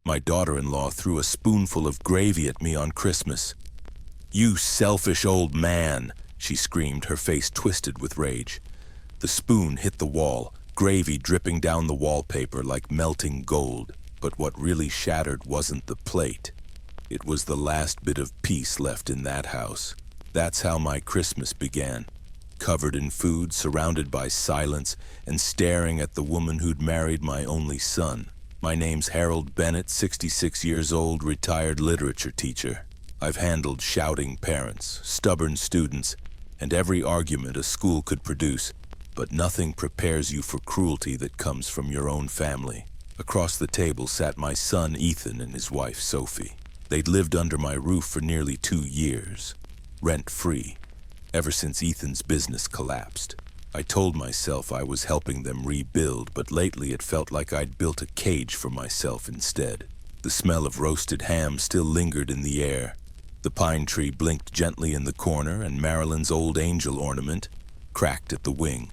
My daughter-in-law threw a spoonful of gravy at me on Christmas. "You selfish old man," she screamed, her face twisted with rage. The spoon hit the wall, gravy dripping down the wallpaper like melting gold. But what really shattered wasn't the plate. It was the last bit of peace left in that house. That's how my Christmas began. Covered in food, surrounded by silence, and staring at the woman who'd married my only son. My name's Harold Bennett, 66 years old, retired literature teacher. I've handled shouting parents, stubborn students, and every argument a school could produce, but nothing prepares you for cruelty that comes from your own family. Across the table sat my son Ethan and his wife Sophie. They'd lived under my roof for nearly 2 years, rent-free, ever since Ethan's business collapsed. I told myself I was helping them rebuild, but lately it felt like I'd built a cage for myself instead. The smell of roasted ham still lingered in the air. The pine tree blinked gently in the corner, and Marilyn's old angel ornament, cracked at the wing,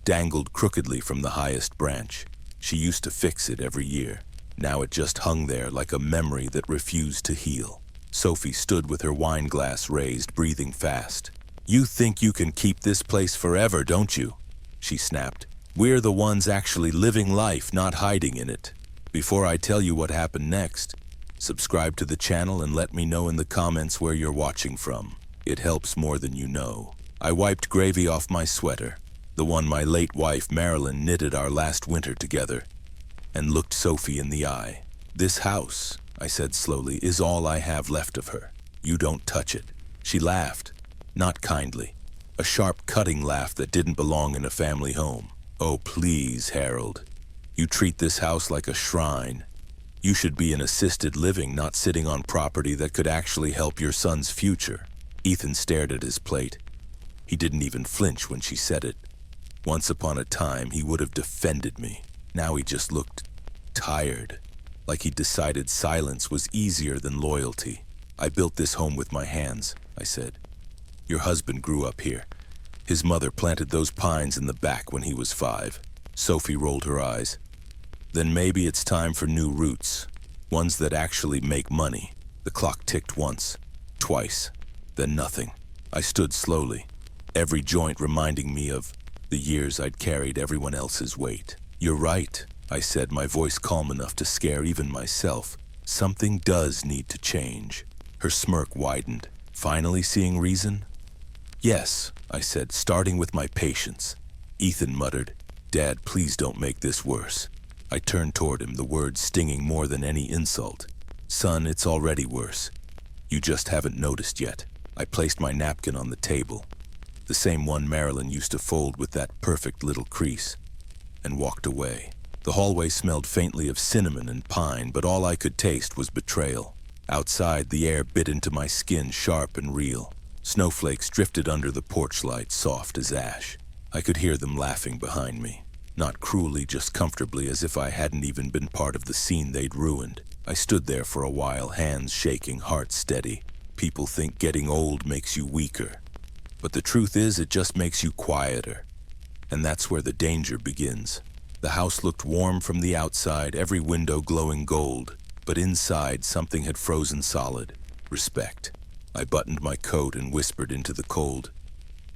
dangled crookedly from the highest branch. She used to fix it every year. Now it just hung there like a memory that refused to heal. Sophie stood with her wine glass raised, breathing fast. "You think you can keep this place forever, don't you?" she snapped. "We're the ones actually living life, not hiding in it." Before I tell you what happened next, subscribe to the channel and let me know in the comments where you're watching from. It helps more than you know. I wiped gravy off my sweater, the one my late wife Marilyn knitted our last winter together, and looked Sophie in the eye. "This house," I said slowly, "is all I have left of her. You don't touch it." She laughed, not kindly, a sharp, cutting laugh that didn't belong in a family home. "Oh, please, Harold. You treat this house like a shrine. You should be in assisted living, not sitting on property that could actually help your son's future." Ethan stared at his plate. He didn't even flinch when she said it. Once upon a time, he would have defended me. Now he just looked tired, like he'd decided silence was easier than loyalty. "I built this home with my hands," I said. "Your husband grew up here. His mother planted those pines in the back when he was 5. Sophie rolled her eyes. "Then maybe it's time for new roots, ones that actually make money." The clock ticked once, twice, then nothing. I stood slowly, every joint reminding me of the years I'd carried everyone else's weight. "You're right," I said, my voice calm enough to scare even myself. "Something does need to change." Her smirk widened. "Finally seeing reason?" "Yes," I said, starting with my patience. Ethan muttered, "Dad, please don't make this worse." I turned toward him, the words stinging more than any insult. "Son, it's already worse. You just haven't noticed yet." I placed my napkin on the table, the same one Marilyn used to fold with that perfect little crease, and walked away. The hallway smelled faintly of cinnamon and pine, but all I could taste was betrayal. Outside, the air bit into my skin, sharp and real. Snowflakes drifted under the porch light, soft as ash. I could hear them laughing behind me. Not cruelly, just comfortably, as if I hadn't even been part of the scene they'd ruined. I stood there for a while, hands shaking, heart steady. People think getting old makes you weaker. But the truth is, it just makes you quieter. And that's where the danger begins. The house looked warm from the outside, every window glowing gold. But inside, something had frozen solid. Respect. I buttoned my coat and whispered into the cold.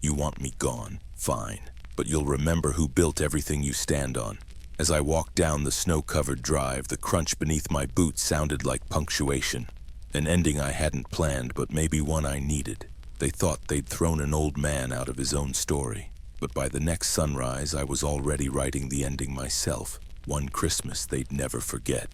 "You want me gone? Fine. But you'll remember who built everything you stand on." As I walked down the snow-covered drive, the crunch beneath my boots sounded like punctuation. An ending I hadn't planned, but maybe one I needed. They thought they'd thrown an old man out of his own story. But by the next sunrise, I was already writing the ending myself. One Christmas they'd never forget.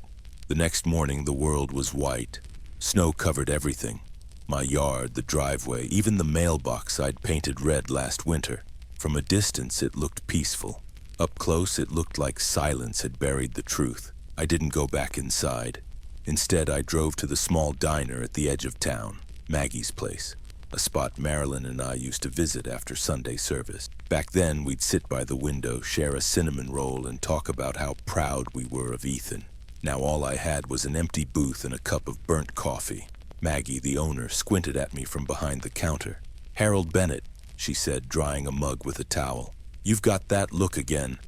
The next morning, the world was white. Snow covered everything. My yard, the driveway, even the mailbox I'd painted red last winter. From a distance, it looked peaceful. Up close, it looked like silence had buried the truth. I didn't go back inside. Instead, I drove to the small diner at the edge of town, Maggie's place, a spot Marilyn and I used to visit after Sunday service. Back then, we'd sit by the window, share a cinnamon roll, and talk about how proud we were of Ethan. Now all I had was an empty booth and a cup of burnt coffee. Maggie, the owner, squinted at me from behind the counter. "Harold Bennett," she said, drying a mug with a towel. "You've got that look again.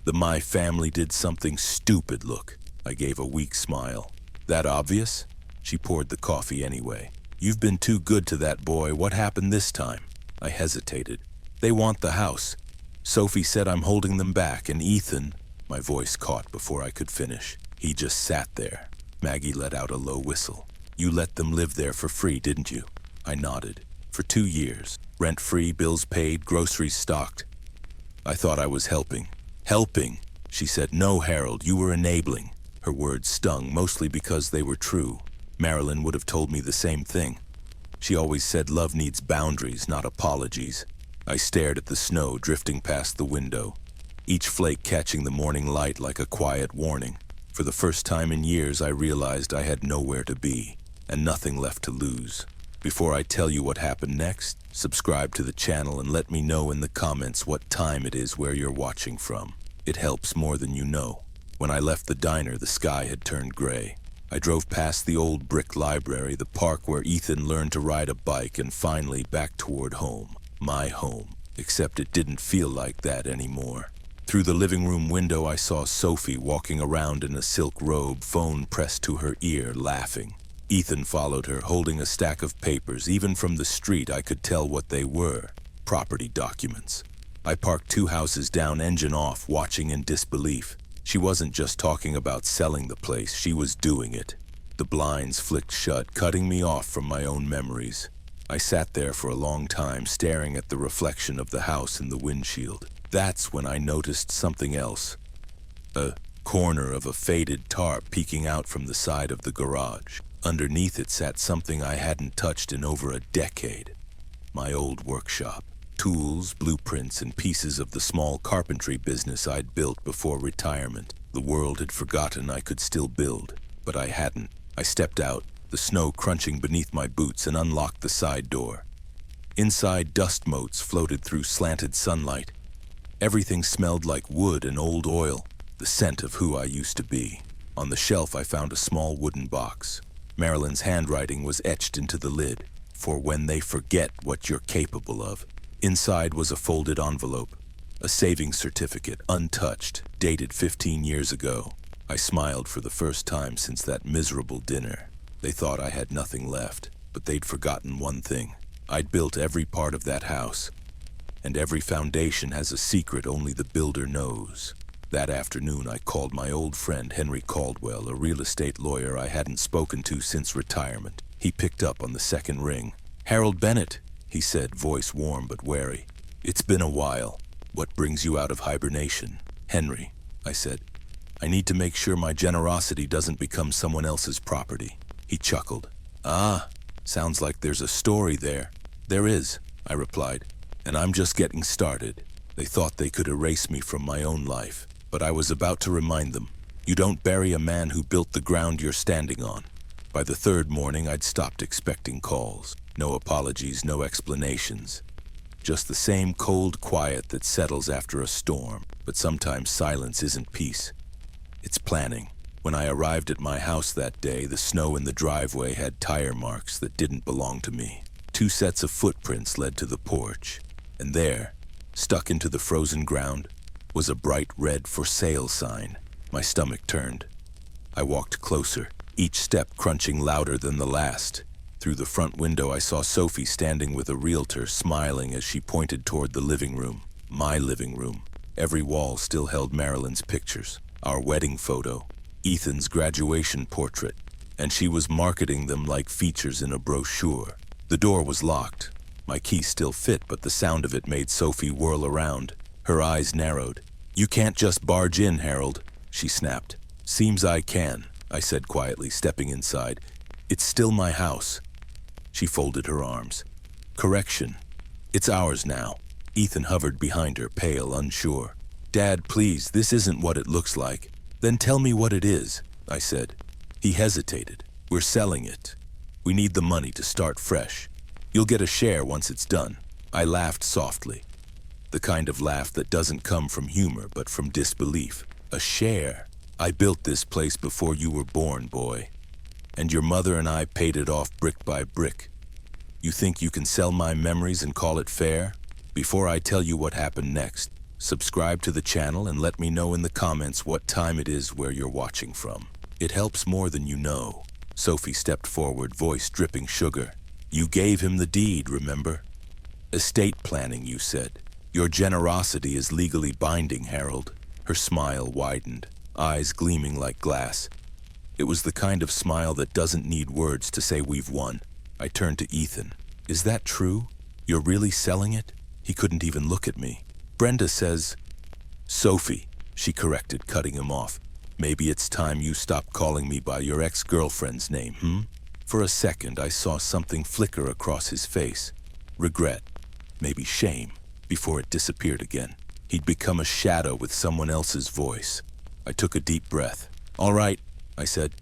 The my family did something stupid look." I gave a weak smile. That obvious? She poured the coffee anyway. You've been too good to that boy. What happened this time? I hesitated. They want the house. Sophie said I'm holding them back, and Ethan... My voice caught before I could finish. He just sat there. Maggie let out a low whistle. You let them live there for free, didn't you? I nodded. For 2 years. Rent-free, bills paid, groceries stocked. I thought I was helping. Helping? She said, no, Harold, you were enabling. Her words stung, mostly because they were true. Marilyn would have told me the same thing. She always said love needs boundaries, not apologies. I stared at the snow drifting past the window, each flake catching the morning light like a quiet warning. For the first time in years, I realized I had nowhere to be, and nothing left to lose. Before I tell you what happened next, subscribe to the channel and let me know in the comments what time it is where you're watching from. It helps more than you know. When I left the diner, the sky had turned gray. I drove past the old brick library, the park where Ethan learned to ride a bike, and finally back toward home. My home. Except it didn't feel like that anymore. Through the living room window, I saw Sophie walking around in a silk robe, phone pressed to her ear, laughing. Ethan followed her, holding a stack of papers. Even from the street, I could tell what they were. Property documents. I parked 2 houses down, engine off, watching in disbelief. She wasn't just talking about selling the place, she was doing it. The blinds flicked shut, cutting me off from my own memories. I sat there for a long time, staring at the reflection of the house in the windshield. That's when I noticed something else. A corner of a faded tarp peeking out from the side of the garage. Underneath it sat something I hadn't touched in over a decade. My old workshop. Tools, blueprints, and pieces of the small carpentry business I'd built before retirement. The world had forgotten I could still build, but I hadn't. I stepped out, the snow crunching beneath my boots, and unlocked the side door. Inside, dust motes floated through slanted sunlight. Everything smelled like wood and old oil, the scent of who I used to be. On the shelf, I found a small wooden box. Marilyn's handwriting was etched into the lid, for when they forget what you're capable of. Inside was a folded envelope, a savings certificate, untouched, dated 15 years ago. I smiled for the first time since that miserable dinner. They thought I had nothing left, but they'd forgotten one thing. I'd built every part of that house, and every foundation has a secret only the builder knows. That afternoon, I called my old friend Henry Caldwell, a real estate lawyer I hadn't spoken to since retirement. He picked up on the second ring. Harold Bennett, he said, voice warm but wary. It's been a while. What brings you out of hibernation? Henry, I said. I need to make sure my generosity doesn't become someone else's property. He chuckled. Ah, sounds like there's a story there. There is, I replied, and I'm just getting started. They thought they could erase me from my own life, but I was about to remind them. You don't bury a man who built the ground you're standing on. By the third morning, I'd stopped expecting calls. No apologies, no explanations. Just the same cold quiet that settles after a storm. But sometimes silence isn't peace. It's planning. When I arrived at my house that day, the snow in the driveway had tire marks that didn't belong to me. 2 sets of footprints led to the porch. And there, stuck into the frozen ground, was a bright red for sale sign. My stomach turned. I walked closer, each step crunching louder than the last. Through the front window, I saw Sophie standing with a realtor, smiling as she pointed toward the living room. My living room. Every wall still held Marilyn's pictures. Our wedding photo. Ethan's graduation portrait. And she was marketing them like features in a brochure. The door was locked. My key still fit, but the sound of it made Sophie whirl around. Her eyes narrowed. You can't just barge in, Harold, she snapped. Seems I can, I said quietly, stepping inside. It's still my house. She folded her arms. Correction. It's ours now. Ethan hovered behind her, pale, unsure. Dad, please, this isn't what it looks like. Then tell me what it is, I said. He hesitated. We're selling it. We need the money to start fresh. You'll get a share once it's done. I laughed softly. The kind of laugh that doesn't come from humor, but from disbelief. A share. I built this place before you were born, boy. And your mother and I paid it off brick by brick. You think you can sell my memories and call it fair? Before I tell you what happened next, subscribe to the channel and let me know in the comments what time it is where you're watching from. It helps more than you know. Sophie stepped forward, voice dripping sugar. You gave him the deed, remember? Estate planning, you said. Your generosity is legally binding, Harold. Her smile widened, eyes gleaming like glass. It was the kind of smile that doesn't need words to say we've won. I turned to Ethan. Is that true? You're really selling it? He couldn't even look at me. Brenda says... Sophie, she corrected, cutting him off. Maybe it's time you stop calling me by your ex-girlfriend's name, For a second, I saw something flicker across his face. Regret, maybe shame, before it disappeared again. He'd become a shadow with someone else's voice. I took a deep breath. All right, I said.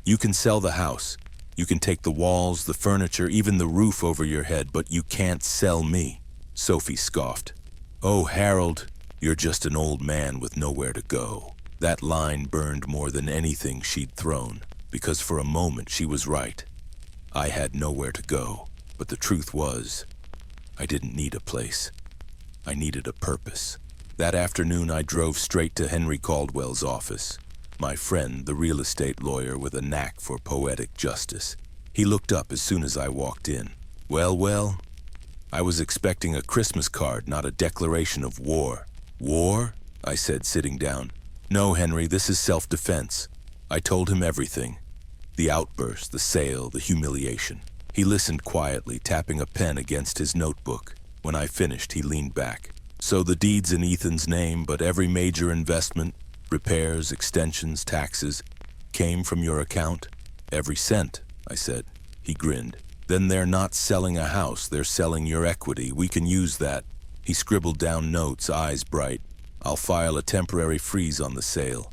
You can sell the house. You can take the walls, the furniture, even the roof over your head, but you can't sell me. Sophie scoffed. Oh, Harold, you're just an old man with nowhere to go. That line burned more than anything she'd thrown, because for a moment she was right. I had nowhere to go, but the truth was, I didn't need a place. I needed a purpose. That afternoon I drove straight to Henry Caldwell's office. My friend, the real estate lawyer with a knack for poetic justice. He looked up as soon as I walked in. Well, I was expecting a Christmas card, not a declaration of war. War? I said, sitting down. No, Henry, this is self-defense. I told him everything. The outburst, the sale, the humiliation. He listened quietly, tapping a pen against his notebook. When I finished, he leaned back. So the deed's in Ethan's name, but every major investment, repairs, extensions, taxes, came from your account? Every cent, I said. He grinned. Then they're not selling a house, they're selling your equity. We can use that. He scribbled down notes, eyes bright. I'll file a temporary freeze on the sale.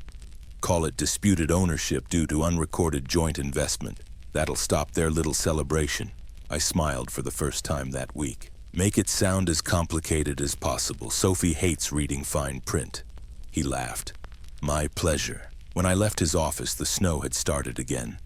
Call it disputed ownership due to unrecorded joint investment. That'll stop their little celebration. I smiled for the first time that week. Make it sound as complicated as possible. Sophie hates reading fine print. He laughed. My pleasure. When I left his office, the snow had started again.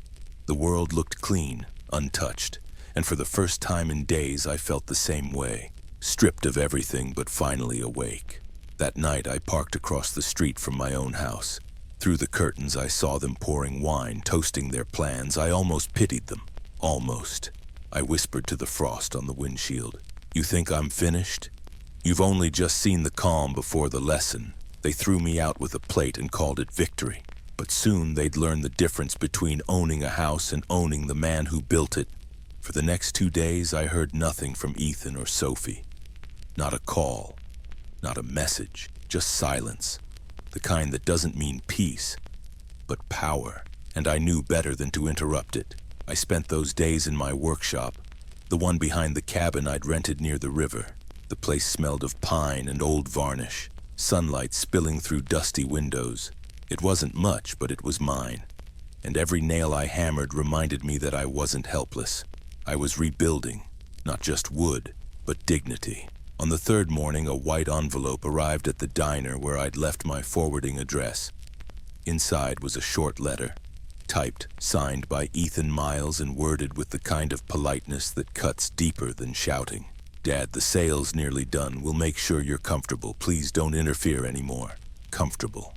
The world looked clean, untouched, and for the first time in days I felt the same way, stripped of everything but finally awake. That night I parked across the street from my own house. Through the curtains I saw them pouring wine, toasting their plans. I almost pitied them. Almost. I whispered to the frost on the windshield. You think I'm finished? You've only just seen the calm before the lesson. They threw me out with a plate and called it victory. But soon they'd learn the difference between owning a house and owning the man who built it. For the next 2 days I heard nothing from Ethan or Sophie. Not a call, not a message, just silence. The kind that doesn't mean peace, but power. And I knew better than to interrupt it. I spent those days in my workshop, the one behind the cabin I'd rented near the river. The place smelled of pine and old varnish, sunlight spilling through dusty windows. It wasn't much, but it was mine. And every nail I hammered reminded me that I wasn't helpless. I was rebuilding, not just wood, but dignity. On the third morning, a white envelope arrived at the diner where I'd left my forwarding address. Inside was a short letter, typed, signed by Ethan Miles and worded with the kind of politeness that cuts deeper than shouting. Dad, the sale's nearly done. We'll make sure you're comfortable. Please don't interfere anymore. Comfortable.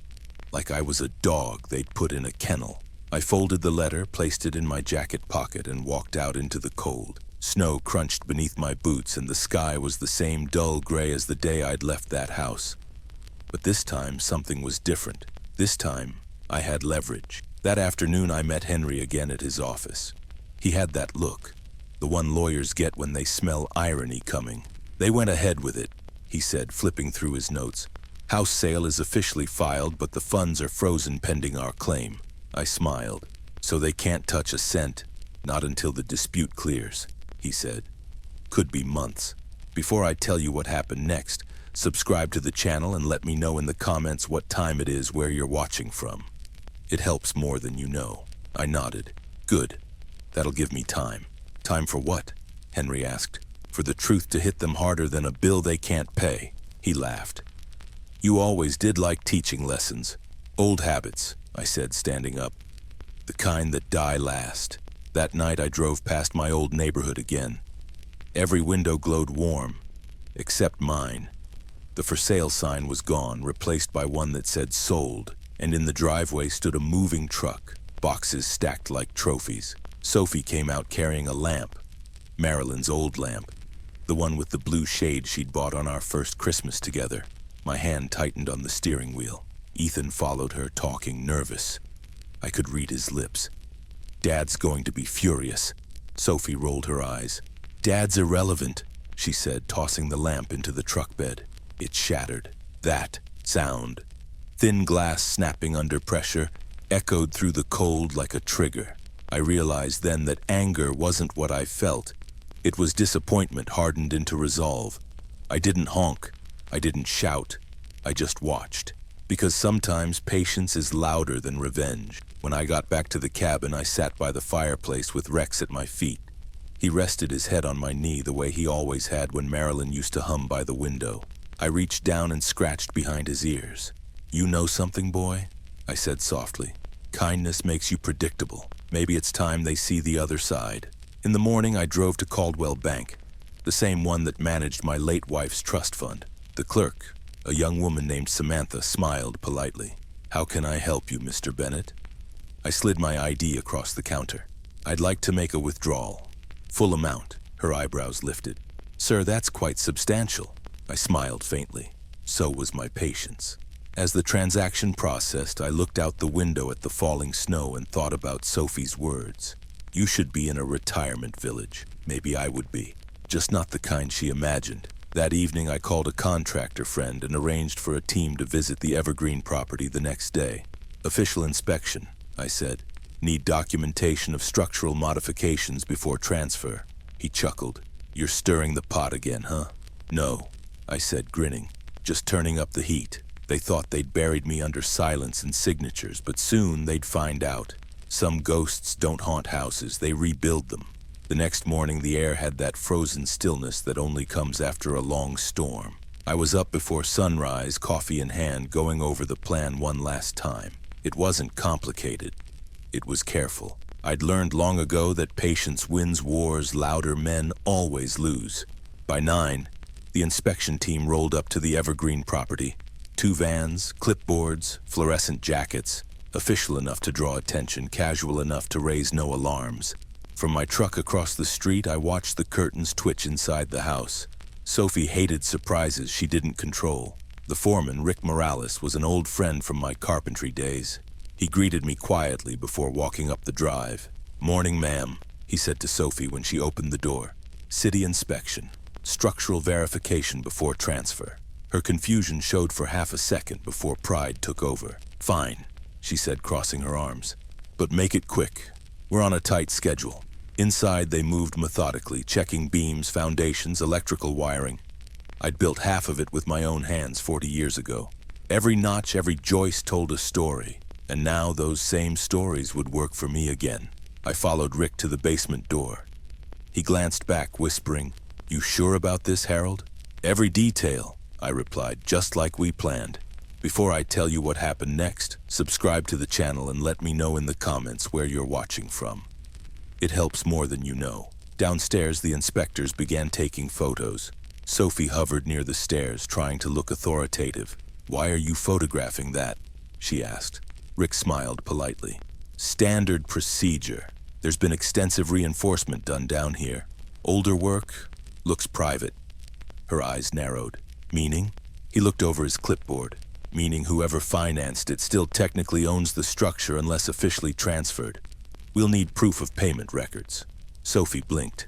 Like I was a dog they'd put in a kennel. I folded the letter, placed it in my jacket pocket, and walked out into the cold. Snow crunched beneath my boots, and the sky was the same dull gray as the day I'd left that house. But this time, something was different. This time, I had leverage. That afternoon, I met Henry again at his office. He had that look, the one lawyers get when they smell irony coming. They went ahead with it, he said, flipping through his notes. House sale is officially filed, but the funds are frozen pending our claim. I smiled. So they can't touch a cent, not until the dispute clears, he said. Could be months. Before I tell you what happened next, subscribe to the channel and let me know in the comments what time it is where you're watching from. It helps more than you know. I nodded. Good. That'll give me time. Time for what? Henry asked. For the truth to hit them harder than a bill they can't pay. He laughed. You always did like teaching lessons. Old habits, I said, standing up. The kind that die last. That night I drove past my old neighborhood again. Every window glowed warm, except mine. The for sale sign was gone, replaced by one that said sold, and in the driveway stood a moving truck, boxes stacked like trophies. Sophie came out carrying a lamp, Marilyn's old lamp, the one with the blue shade she'd bought on our first Christmas together. My hand tightened on the steering wheel. Ethan followed her, talking, nervous. I could read his lips. Dad's going to be furious. Sophie rolled her eyes. Dad's irrelevant, she said, tossing the lamp into the truck bed. It shattered. That sound, thin glass snapping under pressure, echoed through the cold like a trigger. I realized then that anger wasn't what I felt. It was disappointment hardened into resolve. I didn't honk. I didn't shout. I just watched. Because sometimes patience is louder than revenge. When I got back to the cabin, I sat by the fireplace with Rex at my feet. He rested his head on my knee the way he always had when Marilyn used to hum by the window. I reached down and scratched behind his ears. You know something, boy? I said softly. Kindness makes you predictable. Maybe it's time they see the other side. In the morning, I drove to Caldwell Bank, the same one that managed my late wife's trust fund. The clerk, a young woman named Samantha, smiled politely. How can I help you, Mr. Bennett? I slid my ID across the counter. I'd like to make a withdrawal. Full amount. Her eyebrows lifted. Sir, that's quite substantial. I smiled faintly. So was my patience. As the transaction processed, I looked out the window at the falling snow and thought about Sophie's words. You should be in a retirement village. Maybe I would be. Just not the kind she imagined. That evening, I called a contractor friend and arranged for a team to visit the Evergreen property the next day. Official inspection, I said. Need documentation of structural modifications before transfer. He chuckled. You're stirring the pot again, huh? No, I said, grinning. Just turning up the heat. They thought they'd buried me under silence and signatures, but soon they'd find out. Some ghosts don't haunt houses, they rebuild them. The next morning, the air had that frozen stillness that only comes after a long storm. I was up before sunrise, coffee in hand, going over the plan one last time. It wasn't complicated. It was careful. I'd learned long ago that patience wins wars, louder men always lose. By 9, the inspection team rolled up to the Evergreen property. 2 vans, clipboards, fluorescent jackets, official enough to draw attention, casual enough to raise no alarms. From my truck across the street, I watched the curtains twitch inside the house. Sophie hated surprises she didn't control. The foreman, Rick Morales, was an old friend from my carpentry days. He greeted me quietly before walking up the drive. Morning, ma'am, he said to Sophie when she opened the door. City inspection, structural verification before transfer. Her confusion showed for half a second before pride took over. Fine, she said, crossing her arms. But make it quick. We're on a tight schedule. Inside, they moved methodically, checking beams, foundations, electrical wiring. I'd built half of it with my own hands 40 years ago. Every notch, every joist told a story. And now those same stories would work for me again. I followed Rick to the basement door. He glanced back, whispering, You sure about this, Harold? Every detail, I replied, just like we planned. Before I tell you what happened next, subscribe to the channel and let me know in the comments where you're watching from. It helps more than you know. Downstairs, the inspectors began taking photos. Sophie hovered near the stairs, trying to look authoritative. Why are you photographing that? She asked. Rick smiled politely. Standard procedure. There's been extensive reinforcement done down here. Older work looks private. Her eyes narrowed. Meaning? He looked over his clipboard. Meaning whoever financed it still technically owns the structure unless officially transferred. We'll need proof of payment records. Sophie blinked.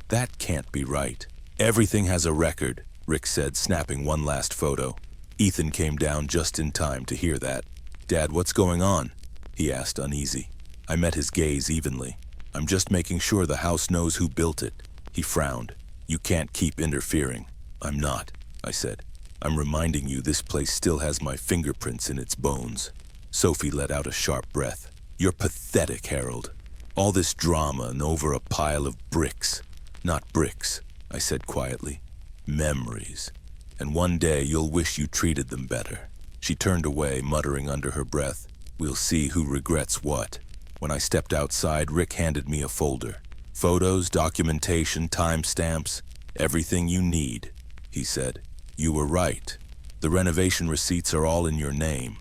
That can't be right. Everything has a record, Rick said, snapping one last photo. Ethan came down just in time to hear that. Dad, what's going on? He asked, uneasy. I met his gaze evenly. I'm just making sure the house knows who built it. He frowned. You can't keep interfering. I'm not, I said. I'm reminding you this place still has my fingerprints in its bones. Sophie let out a sharp breath. You're pathetic, Harold. All this drama and over a pile of bricks. Not bricks, I said quietly. Memories. And one day you'll wish you treated them better. She turned away, muttering under her breath. We'll see who regrets what. When I stepped outside, Rick handed me a folder. Photos, documentation, timestamps, everything you need, he said. You were right. The renovation receipts are all in your name.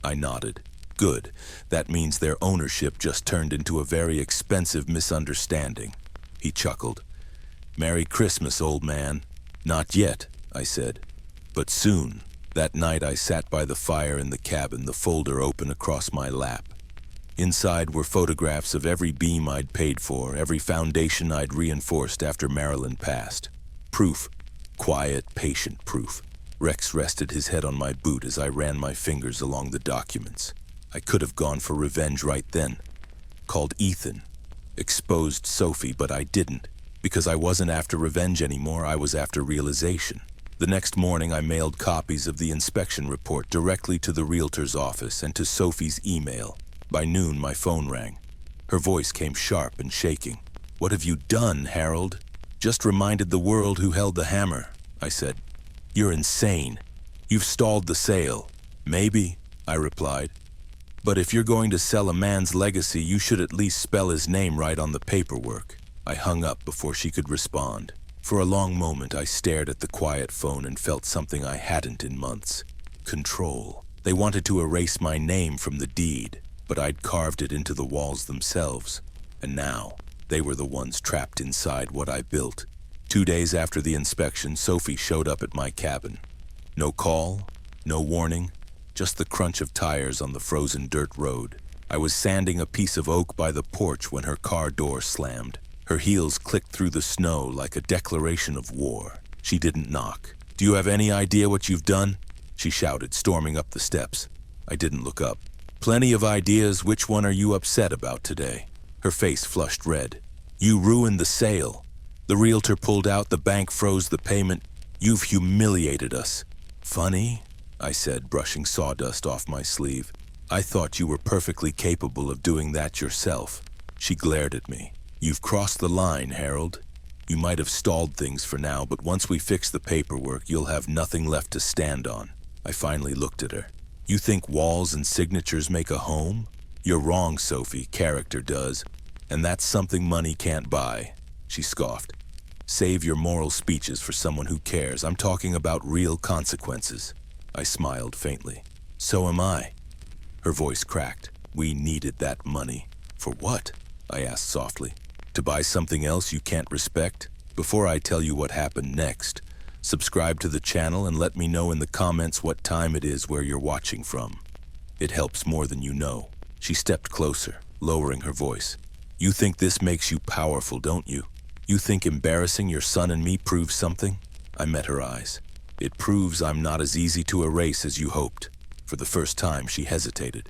I nodded. Good. That means their ownership just turned into a very expensive misunderstanding. He chuckled. Merry Christmas, old man. Not yet, I said. But soon. That night I sat by the fire in the cabin, the folder open across my lap. Inside were photographs of every beam I'd paid for, every foundation I'd reinforced after Marilyn passed. Proof. Quiet, patient proof. Rex rested his head on my boot as I ran my fingers along the documents. I could have gone for revenge right then. Called Ethan. Exposed Sophie, but I didn't. Because I wasn't after revenge anymore, I was after realization. The next morning I mailed copies of the inspection report directly to the realtor's office and to Sophie's email. By noon my phone rang. Her voice came sharp and shaking. What have you done, Harold? Just reminded the world who held the hammer, I said. You're insane. You've stalled the sale. Maybe, I replied. But if you're going to sell a man's legacy, you should at least spell his name right on the paperwork. I hung up before she could respond. For a long moment, I stared at the quiet phone and felt something I hadn't in months. Control. They wanted to erase my name from the deed, but I'd carved it into the walls themselves. And now, they were the ones trapped inside what I built. 2 days after the inspection, Sophie showed up at my cabin. No call, no warning, just the crunch of tires on the frozen dirt road. I was sanding a piece of oak by the porch when her car door slammed. Her heels clicked through the snow like a declaration of war. She didn't knock. Do you have any idea what you've done? She shouted, storming up the steps. I didn't look up. Plenty of ideas. Which one are you upset about today? Her face flushed red. You ruined the sale. The realtor pulled out, the bank froze the payment. You've humiliated us. Funny, I said, brushing sawdust off my sleeve. I thought you were perfectly capable of doing that yourself. She glared at me. You've crossed the line, Harold. You might have stalled things for now, but once we fix the paperwork, you'll have nothing left to stand on. I finally looked at her. You think walls and signatures make a home? You're wrong, Sophie. Character does. And that's something money can't buy. She scoffed. Save your moral speeches for someone who cares. I'm talking about real consequences. I smiled faintly. So am I. Her voice cracked. We needed that money. For what? I asked softly. To buy something else you can't respect? Before I tell you what happened next, subscribe to the channel and let me know in the comments what time it is where you're watching from. It helps more than you know. She stepped closer, lowering her voice. You think this makes you powerful, don't you? You think embarrassing your son and me proves something? I met her eyes. It proves I'm not as easy to erase as you hoped. For the first time, she hesitated.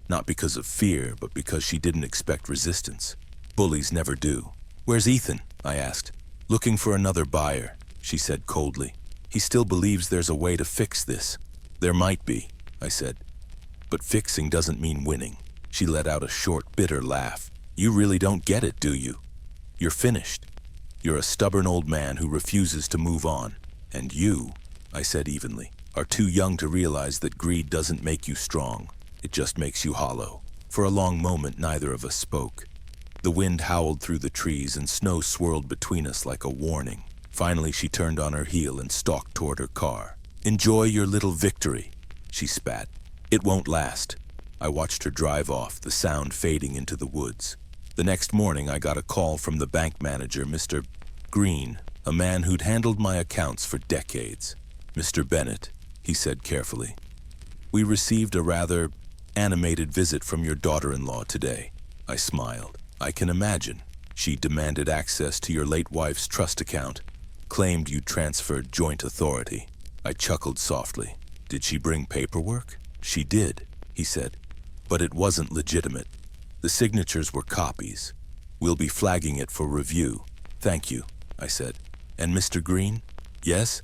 Not because of fear, but because she didn't expect resistance. Bullies never do. Where's Ethan? I asked. Looking for another buyer, she said coldly. He still believes there's a way to fix this. There might be, I said. But fixing doesn't mean winning. She let out a short, bitter laugh. You really don't get it, do you? You're finished. You're a stubborn old man who refuses to move on. And you, I said evenly, are too young to realize that greed doesn't make you strong. It just makes you hollow. For a long moment, neither of us spoke. The wind howled through the trees and snow swirled between us like a warning. Finally, she turned on her heel and stalked toward her car. Enjoy your little victory, she spat. It won't last. I watched her drive off, the sound fading into the woods. The next morning, I got a call from the bank manager, Mr. Green, a man who'd handled my accounts for decades. Mr. Bennett, he said carefully. We received a rather animated visit from your daughter-in-law today. I smiled. I can imagine. She demanded access to your late wife's trust account, claimed you transferred joint authority. I chuckled softly. Did she bring paperwork? She did, he said. But it wasn't legitimate. The signatures were copies. We'll be flagging it for review. Thank you, I said. And Mr. Green? Yes?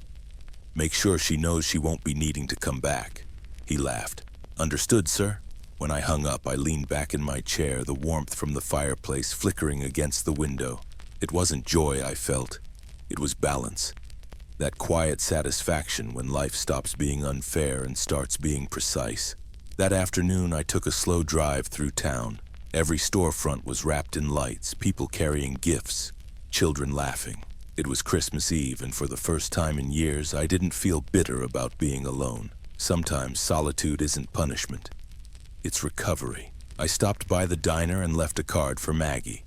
Make sure she knows she won't be needing to come back. He laughed. Understood, sir. When I hung up, I leaned back in my chair, the warmth from the fireplace flickering against the window. It wasn't joy I felt. It was balance. That quiet satisfaction when life stops being unfair and starts being precise. That afternoon, I took a slow drive through town. Every storefront was wrapped in lights, people carrying gifts, children laughing. It was Christmas Eve, and for the first time in years, I didn't feel bitter about being alone. Sometimes solitude isn't punishment. It's recovery. I stopped by the diner and left a card for Maggie.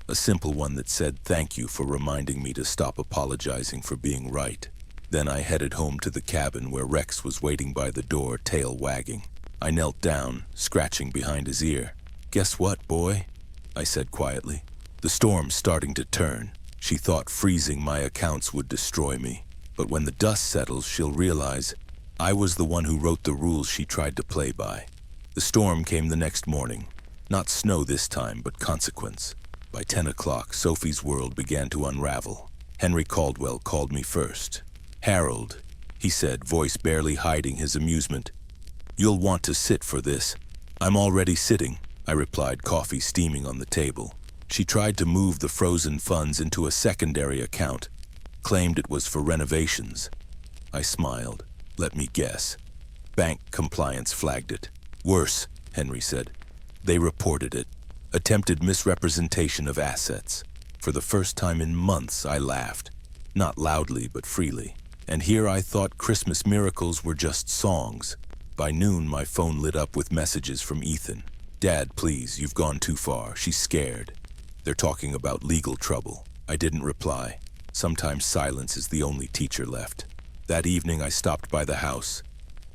A simple one that said thank you for reminding me to stop apologizing for being right. Then I headed home to the cabin where Rex was waiting by the door, tail wagging. I knelt down, scratching behind his ear. "Guess what, boy?" I said quietly. "The storm's starting to turn." She thought freezing my accounts would destroy me. But when the dust settles, she'll realize I was the one who wrote the rules she tried to play by. The storm came the next morning. Not snow this time, but consequence. By 10 o'clock, Sophie's world began to unravel. Henry Caldwell called me first. "Harold," he said, voice barely hiding his amusement. "You'll want to sit for this." "I'm already sitting," I replied, coffee steaming on the table. She tried to move the frozen funds into a secondary account, claimed it was for renovations. I smiled. "Let me guess. Bank compliance flagged it." "Worse," Henry said. "They reported it. Attempted misrepresentation of assets." For the first time in months, I laughed. Not loudly, but freely. And here I thought Christmas miracles were just songs. By noon, my phone lit up with messages from Ethan. "Dad, please, you've gone too far. She's scared. They're talking about legal trouble." I didn't reply. Sometimes silence is the only teacher left. That evening, I stopped by the house.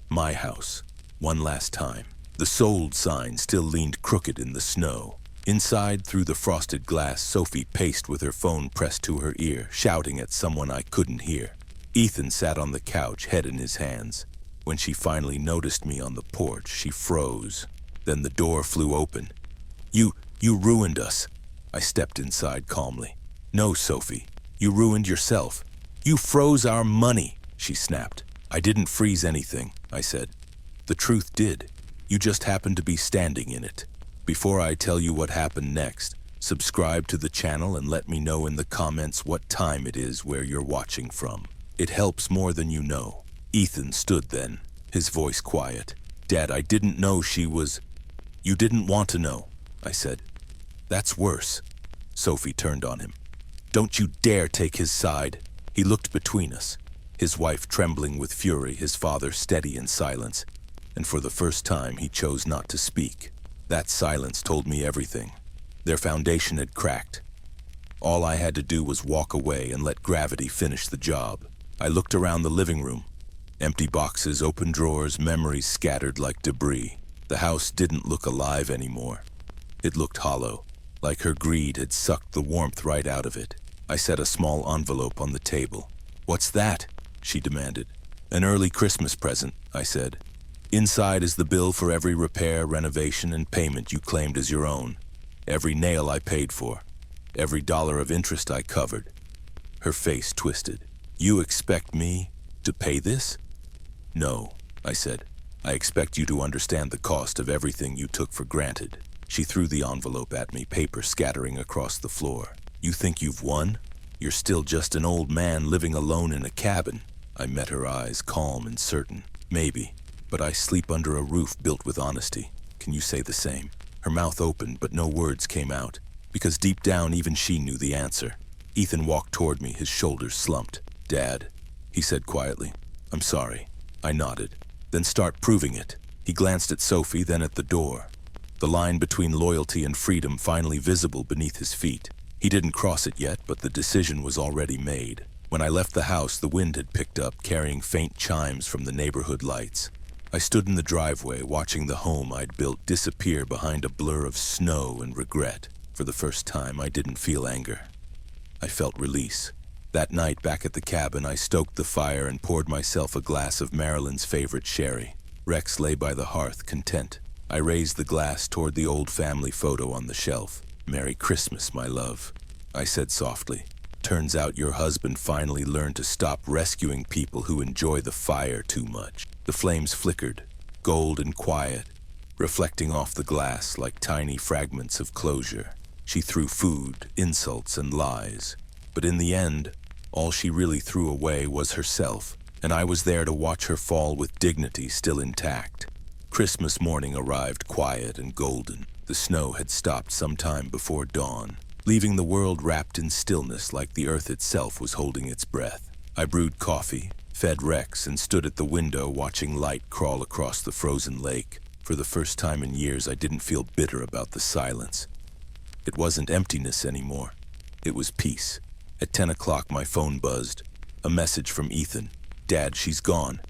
My house. One last time. The sold sign still leaned crooked in the snow. Inside, through the frosted glass, Sophie paced with her phone pressed to her ear, shouting at someone I couldn't hear. Ethan sat on the couch, head in his hands. When she finally noticed me on the porch, she froze. Then the door flew open. You ruined us." I stepped inside calmly. "No, Sophie, you ruined yourself. You froze our money," she snapped. "I didn't freeze anything," I said. "The truth did. You just happened to be standing in it." Before I tell you what happened next, subscribe to the channel and let me know in the comments what time it is where you're watching from. It helps more than you know. Ethan stood then, his voice quiet. "Dad, I didn't know she was—" "You didn't want to know," I said. "That's worse." Sophie turned on him. "Don't you dare take his side." He looked between us, his wife trembling with fury, his father steady in silence. And for the first time, he chose not to speak. That silence told me everything. Their foundation had cracked. All I had to do was walk away and let gravity finish the job. I looked around the living room. Empty boxes, open drawers, memories scattered like debris. The house didn't look alive anymore. It looked hollow, like her greed had sucked the warmth right out of it. I set a small envelope on the table. "What's that?" she demanded. "An early Christmas present," I said. "Inside is the bill for every repair, renovation, and payment you claimed as your own. Every nail I paid for. Every dollar of interest I covered." Her face twisted. "You expect me to pay this?" "No," I said. "I expect you to understand the cost of everything you took for granted." She threw the envelope at me, paper scattering across the floor. "You think you've won? You're still just an old man living alone in a cabin." I met her eyes, calm and certain. "Maybe. But I sleep under a roof built with honesty. Can you say the same?" Her mouth opened, but no words came out, because deep down even she knew the answer. Ethan walked toward me, his shoulders slumped. "Dad," he said quietly, "I'm sorry." I nodded. "Then start proving it." He glanced at Sophie, then at the door. The line between loyalty and freedom finally visible beneath his feet. He didn't cross it yet, but the decision was already made. When I left the house, the wind had picked up, carrying faint chimes from the neighborhood lights. I stood in the driveway, watching the home I'd built disappear behind a blur of snow and regret. For the first time, I didn't feel anger. I felt release. That night, back at the cabin, I stoked the fire and poured myself a glass of Marilyn's favorite sherry. Rex lay by the hearth, content. I raised the glass toward the old family photo on the shelf. "Merry Christmas, my love," I said softly. "Turns out your husband finally learned to stop rescuing people who enjoy the fire too much." The flames flickered, gold and quiet, reflecting off the glass like tiny fragments of closure. She threw food, insults, and lies. But in the end, all she really threw away was herself, and I was there to watch her fall with dignity still intact. Christmas morning arrived quiet and golden. The snow had stopped some time before dawn, leaving the world wrapped in stillness like the earth itself was holding its breath. I brewed coffee, fed Rex, and stood at the window watching light crawl across the frozen lake. For the first time in years, I didn't feel bitter about the silence. It wasn't emptiness anymore. It was peace. At 10 o'clock, my phone buzzed. A message from Ethan. "Dad, she's gone.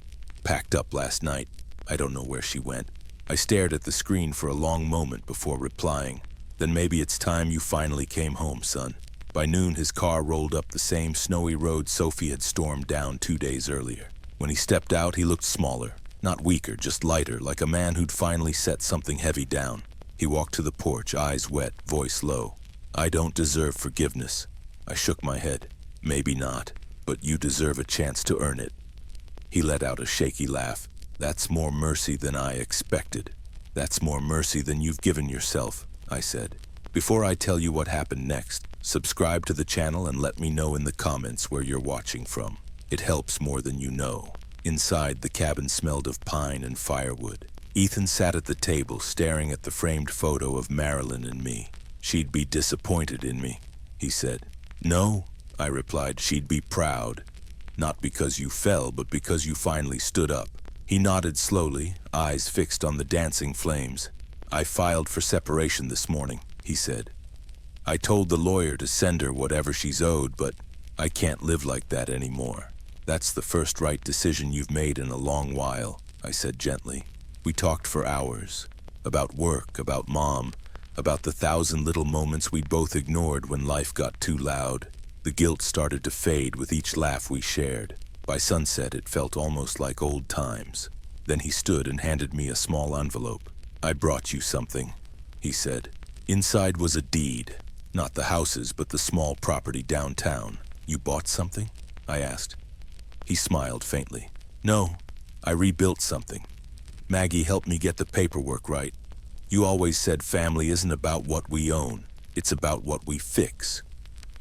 Packed up last night. I don't know where she went." I stared at the screen for a long moment before replying. "Then maybe it's time you finally came home, son." By noon, his car rolled up the same snowy road Sophie had stormed down 2 days earlier. When he stepped out, he looked smaller. Not weaker, just lighter, like a man who'd finally set something heavy down. He walked to the porch, eyes wet, voice low. "I don't deserve forgiveness." I shook my head. "Maybe not, but you deserve a chance to earn it." He let out a shaky laugh. "That's more mercy than I expected." "That's more mercy than you've given yourself," I said. Before I tell you what happened next, subscribe to the channel and let me know in the comments where you're watching from. It helps more than you know. Inside, the cabin smelled of pine and firewood. Ethan sat at the table, staring at the framed photo of Marilyn and me. "She'd be disappointed in me," he said. "No," I replied, "she'd be proud. Not because you fell, but because you finally stood up." He nodded slowly, eyes fixed on the dancing flames. "I filed for separation this morning," he said. "I told the lawyer to send her whatever she's owed, but I can't live like that anymore." "That's the first right decision you've made in a long while," I said gently. We talked for hours. About work, about Mom, about the 1,000 little moments we'd both ignored when life got too loud. The guilt started to fade with each laugh we shared. By sunset, it felt almost like old times. Then he stood and handed me a small envelope. "I brought you something," he said. Inside was a deed. Not the houses, but the small property downtown. "You bought something?" I asked. He smiled faintly. "No, I rebuilt something. Maggie helped me get the paperwork right. You always said family isn't about what we own. It's about what we fix.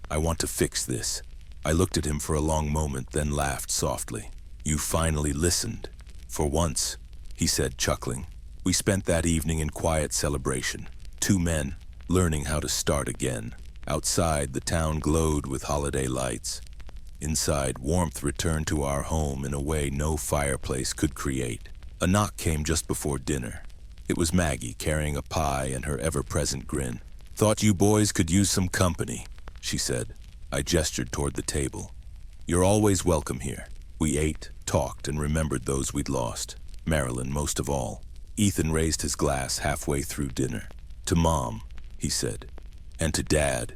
I want to fix this." I looked at him for a long moment, then laughed softly. "You finally listened. For once," he said, chuckling. We spent that evening in quiet celebration. 2 men, learning how to start again. Outside, the town glowed with holiday lights. Inside, warmth returned to our home in a way no fireplace could create. A knock came just before dinner. It was Maggie, carrying a pie and her ever-present grin. "Thought you boys could use some company," she said. I gestured toward the table. "You're always welcome here." We ate, talked, and remembered those we'd lost. Marilyn most of all. Ethan raised his glass halfway through dinner. "To Mom," he said, "and to Dad,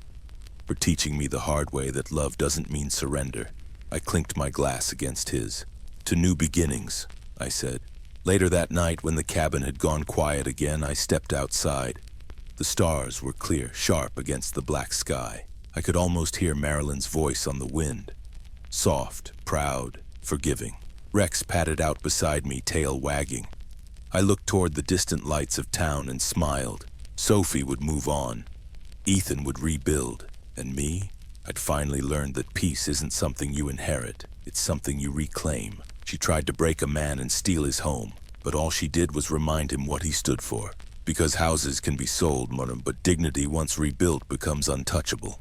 for teaching me the hard way that love doesn't mean surrender." I clinked my glass against his. "To new beginnings," I said. Later that night, when the cabin had gone quiet again, I stepped outside. The stars were clear, sharp against the black sky. I could almost hear Marilyn's voice on the wind. Soft, proud, forgiving. Rex padded out beside me, tail wagging. I looked toward the distant lights of town and smiled. Sophie would move on. Ethan would rebuild. And me? I'd finally learned that peace isn't something you inherit. It's something you reclaim. She tried to break a man and steal his home, but all she did was remind him what he stood for. Because houses can be sold, but dignity once rebuilt becomes untouchable.